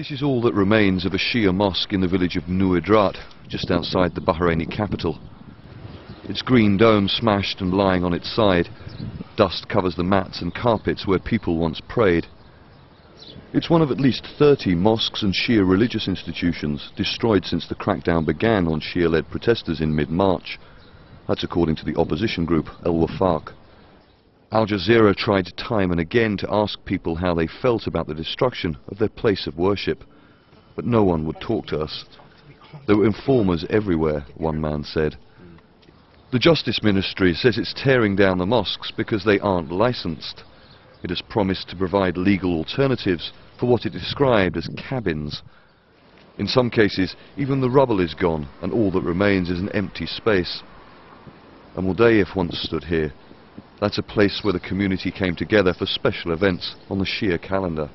This is all that remains of a Shia mosque in the village of Nuidrat, just outside the Bahraini capital. Its green dome smashed and lying on its side. Dust covers the mats and carpets where people once prayed. It's one of at least 30 mosques and Shia religious institutions destroyed since the crackdown began on Shia-led protesters in mid-March. That's according to the opposition group Al-Wafaq. Al Jazeera tried time and again to ask people how they felt about the destruction of their place of worship, but no one would talk to us. There were informers everywhere, one man said. The Justice Ministry says it's tearing down the mosques because they aren't licensed. It has promised to provide legal alternatives for what it described as cabins. In some cases, even the rubble is gone, and all that remains is an empty space. And Mudayyif once stood here. That's a place where the community came together for special events on the Shia calendar.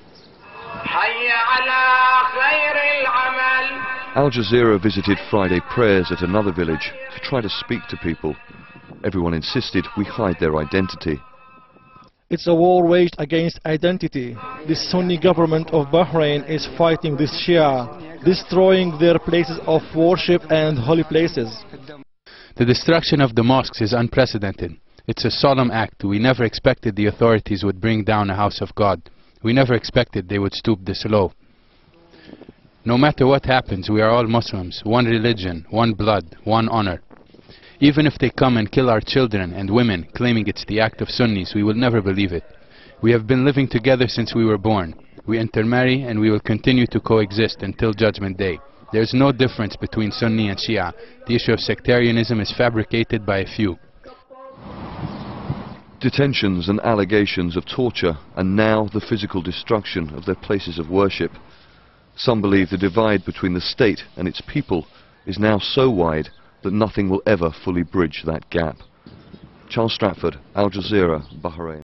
Al Jazeera visited Friday prayers at another village to try to speak to people. Everyone insisted we hide their identity. It's a war waged against identity. The Sunni government of Bahrain is fighting this Shia, destroying their places of worship and holy places. The destruction of the mosques is unprecedented. It's a solemn act. We never expected the authorities would bring down a house of God. We never expected they would stoop this low. No matter what happens, we are all Muslims, one religion, one blood, one honor. Even if they come and kill our children and women, claiming it's the act of Sunnis, we will never believe it. We have been living together since we were born. We intermarry and we will continue to coexist until Judgment Day. There is no difference between Sunni and Shia. The issue of sectarianism is fabricated by a few. Detentions and allegations of torture, and now the physical destruction of their places of worship. Some believe the divide between the state and its people is now so wide that nothing will ever fully bridge that gap. Charles Stratford, Al Jazeera, Bahrain.